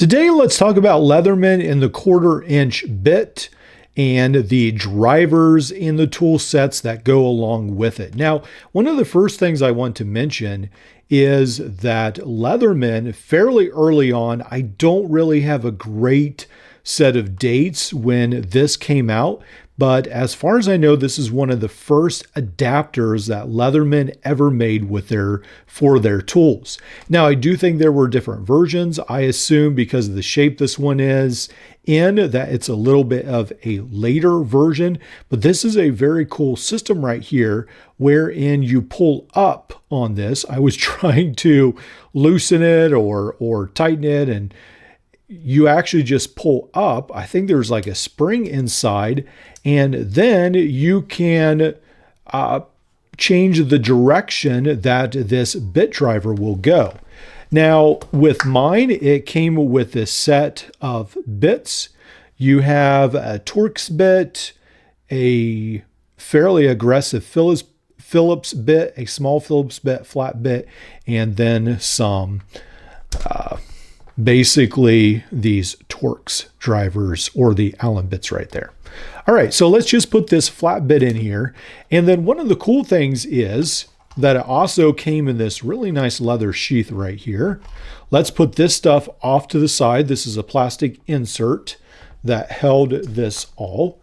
Today, let's talk about Leatherman and the 1/4 inch bit and the drivers and the tool sets that go along with it. Now, one of the first things I want to mention is that Leatherman, fairly early on, I don't really have a great set of dates when this came out, but as far as I know, this is one of the first adapters that Leatherman ever made for their tools. Now, I do think there were different versions. I assume because of the shape this one is in, that it's a little bit of a later version, but this is a very cool system right here wherein you pull up on this. I was trying to loosen it or tighten it, and you actually just pull up. I think there's like a spring inside, and then you can change the direction that this bit driver will go. Now, with mine, it came with this set of bits. You have a Torx bit, a fairly aggressive Phillips bit, a small Phillips bit, flat bit, and then some basically these Torx drivers or the Allen bits right there. All right, so let's just put this flat bit in here. And then one of the cool things is that it also came in this really nice leather sheath right here. Let's put this stuff off to the side. This is a plastic insert that held this all.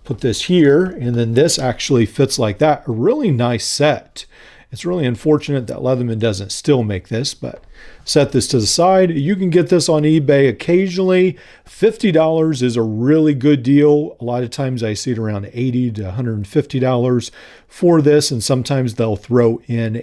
Put this here, and then this actually fits like that. A really nice set. It's really unfortunate that Leatherman doesn't still make this, but set this to the side. You can get this on eBay occasionally. $50 is a really good deal. A lot of times I see it around $80 to $150 for this, and sometimes they'll throw in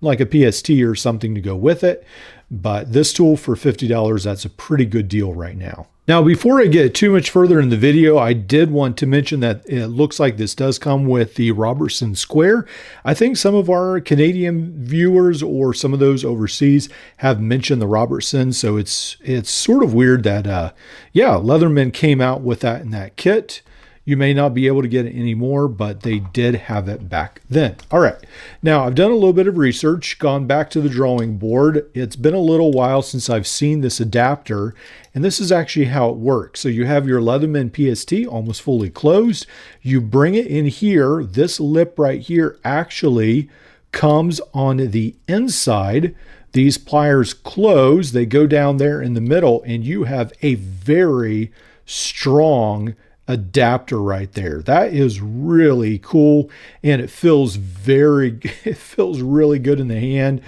like a PST or something to go with it. But this tool for $50, that's a pretty good deal right now. Now, before I get too much further in the video, I did want to mention that it looks like this does come with the Robertson Square. I think some of our Canadian viewers or some of those overseas have mentioned the Robertson, so it's sort of weird that, Leatherman came out with that in that kit. You may not be able to get it anymore, but they did have it back then. All right. Now, I've done a little bit of research, gone back to the drawing board. It's been a little while since I've seen this adapter, and this is actually how it works. So you have your Leatherman PST almost fully closed. You bring it in here. This lip right here actually comes on the inside. These pliers close. They go down there in the middle, and you have a very strong adapter right there. That is really cool, and it feels really good in the hand.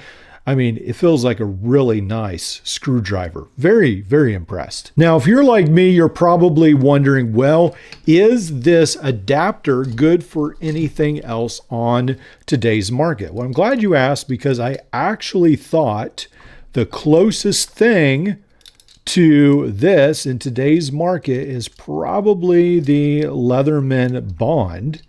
I mean, it feels like a really nice screwdriver. Very, very impressed. Now, if you're like me, you're probably wondering, well, is this adapter good for anything else on today's market? Well, I'm glad you asked, because I actually thought the closest thing to this in today's market is probably the Leatherman Bond.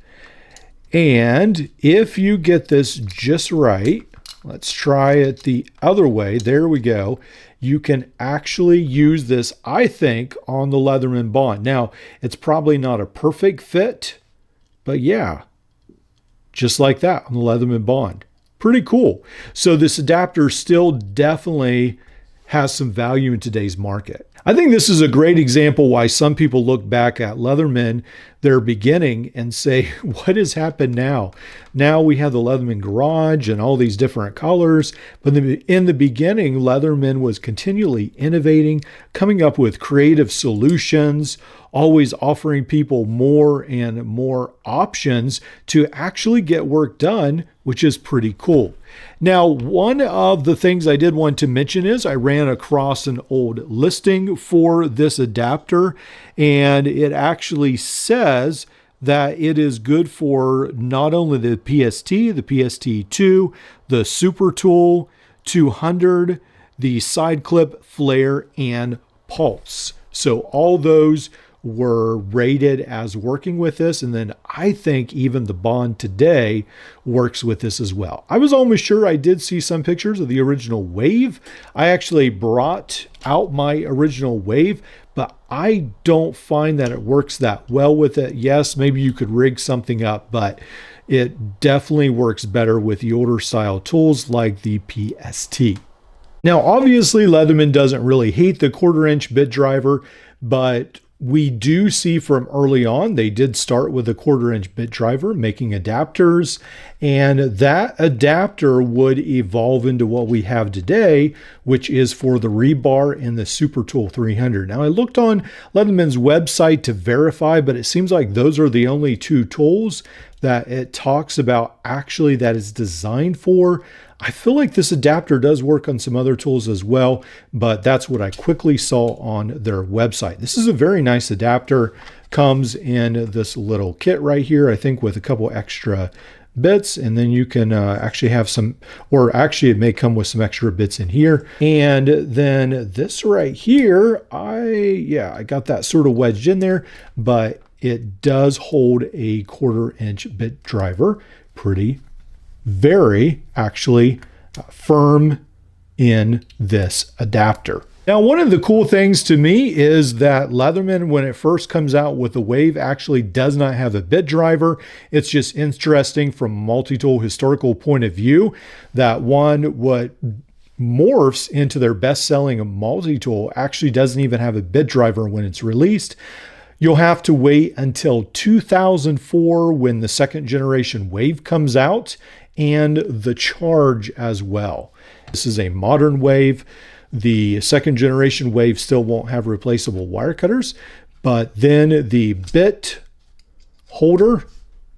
And if you get this just right, let's try it the other way. There we go. You can actually use this, I think, on the Leatherman Bond. Now, it's probably not a perfect fit, but yeah, just like that on the Leatherman Bond. Pretty cool. So this adapter still definitely has some value in today's market. I think this is a great example why some people look back at Leatherman, their beginning, and say, what has happened now? Now we have the Leatherman Garage and all these different colors. But in the beginning, Leatherman was continually innovating, coming up with creative solutions, always offering people more and more options to actually get work done, which is pretty cool. Now, one of the things I did want to mention is I ran across an old listing for this adapter, and it actually says that it is good for not only the PST, the PST2, the Super Tool 200, the side clip, flare, and pulse. So all those were rated as working with this, and then I think even the Bond today works with this as well. I was almost sure. I did see some pictures of the original Wave. I actually brought out my original Wave, but I don't find that it works that well with it. Yes, maybe you could rig something up, but it definitely works better with the older style tools like the PST. Now, obviously, Leatherman doesn't really hate the 1/4" bit driver, but we do see from early on, they did start with a 1/4" bit driver making adapters, and that adapter would evolve into what we have today, which is for the rebar and the Super Tool 300. Now, I looked on Leatherman's website to verify, but it seems like those are the only two tools that it talks about actually that is designed for. I feel like this adapter does work on some other tools as well, but that's what I quickly saw on their website. This is a very nice adapter. Comes in this little kit right here, I think with a couple extra bits, and then you can actually have some, or actually it may come with some extra bits in here. And then this right here, I got that sort of wedged in there, but it does hold a 1/4" bit driver. Very actually firm in this adapter. Now, one of the cool things to me is that Leatherman, when it first comes out with the Wave, actually does not have a bit driver. It's just interesting from a multi-tool historical point of view that what morphs into their best-selling multi-tool actually doesn't even have a bit driver when it's released. You'll have to wait until 2004 when the 2nd generation Wave comes out, and the Charge as well. This is a modern Wave. The 2nd generation Wave still won't have replaceable wire cutters, but then the bit holder,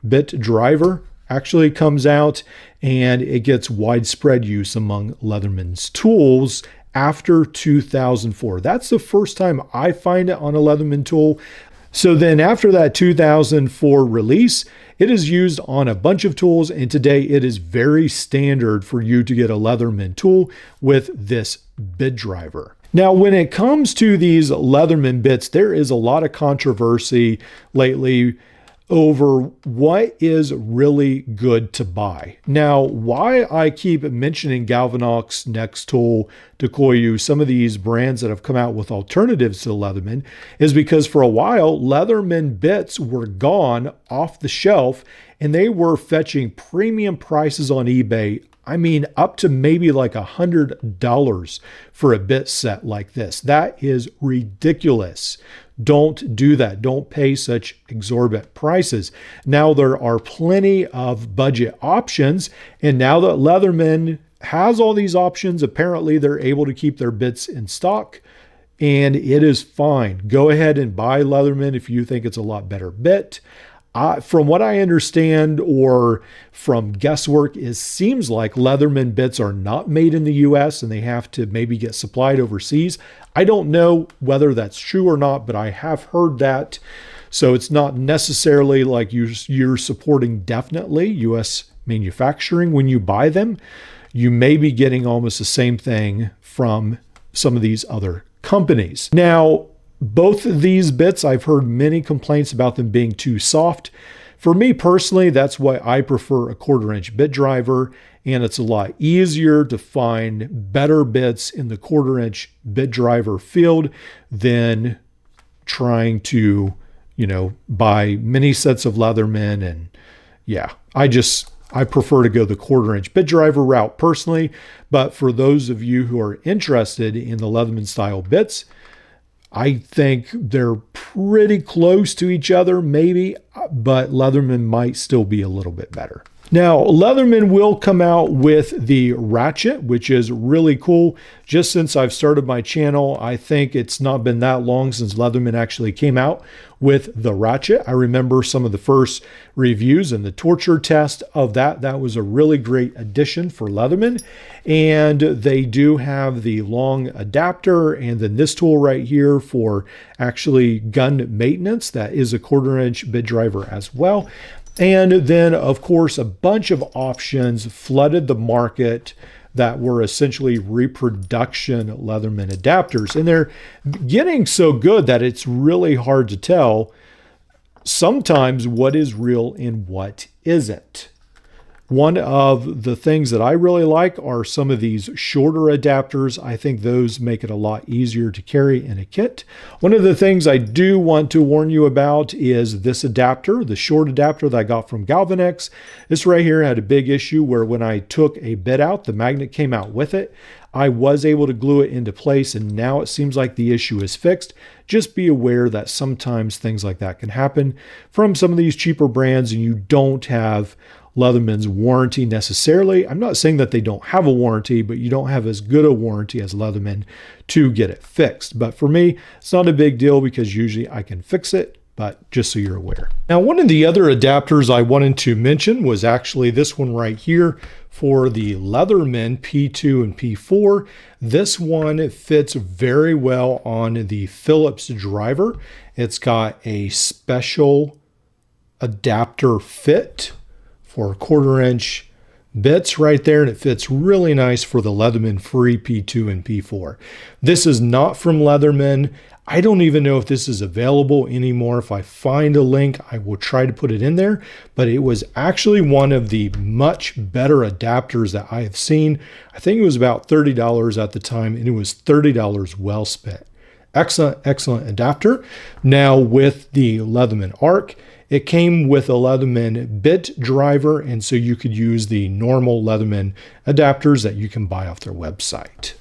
bit driver actually comes out, and it gets widespread use among Leatherman's tools after 2004. That's the first time I find it on a Leatherman tool. So then after that 2004 release, it is used on a bunch of tools, and today it is very standard for you to get a Leatherman tool with this bit driver. Now, when it comes to these Leatherman bits, there is a lot of controversy lately over what is really good to buy. Now, why I keep mentioning Galvanox, Next Tool, Tokoyu, some of these brands that have come out with alternatives to Leatherman, is because for a while, Leatherman bits were gone off the shelf and they were fetching premium prices on eBay. I mean, up to maybe like $100 for a bit set like this. That is ridiculous. Don't do that. Don't pay such exorbitant prices. Now there are plenty of budget options, and now that Leatherman has all these options, apparently they're able to keep their bits in stock, and it is fine. Go ahead and buy Leatherman if you think it's a lot better bit. From what I understand, or from guesswork, it seems like Leatherman bits are not made in the US and they have to maybe get supplied overseas. I don't know whether that's true or not, but I have heard that. So it's not necessarily like you're supporting definitely US manufacturing when you buy them. You may be getting almost the same thing from some of these other companies. Now, both of these bits, I've heard many complaints about them being too soft. For me personally, that's why I prefer a 1/4" bit driver, and it's a lot easier to find better bits in the 1/4" bit driver field than trying to, buy many sets of Leatherman. And yeah, I prefer to go the 1/4" bit driver route personally. But for those of you who are interested in the Leatherman style bits, I think they're pretty close to each other, maybe, but Leatherman might still be a little bit better. Now, Leatherman will come out with the Ratchet, which is really cool. Just since I've started my channel, I think it's not been that long since Leatherman actually came out with the Ratchet. I remember some of the first reviews and the torture test of that. That was a really great addition for Leatherman. And they do have the long adapter, and then this tool right here for actually gun maintenance. That is a 1/4" bit driver as well. And then, of course, a bunch of options flooded the market that were essentially reproduction Leatherman adapters. And they're getting so good that it's really hard to tell sometimes what is real and what isn't. One of the things that I really like are some of these shorter adapters. I think those make it a lot easier to carry in a kit. One of the things I do want to warn you about is this adapter, the short adapter that I got from Galvanex. This right here had a big issue where when I took a bit out, the magnet came out with it. I was able to glue it into place, and now it seems like the issue is fixed. Just be aware that sometimes things like that can happen from some of these cheaper brands, and you don't have Leatherman's warranty necessarily. I'm not saying that they don't have a warranty, but you don't have as good a warranty as Leatherman to get it fixed. But for me, it's not a big deal because usually I can fix it, but just so you're aware. Now, one of the other adapters I wanted to mention was actually this one right here for the Leatherman P2 and P4. This one fits very well on the Phillips driver. It's got a special adapter fit for 1/4 inch bits right there, and it fits really nice for the Leatherman Free P2 and P4. This is not from Leatherman. I don't even know if this is available anymore. If I find a link, I will try to put it in there, but it was actually one of the much better adapters that I have seen. I think it was about $30 at the time, and it was $30 well spent. Excellent, excellent adapter. Now with the Leatherman Arc, it came with a Leatherman bit driver, and so you could use the normal Leatherman adapters that you can buy off their website.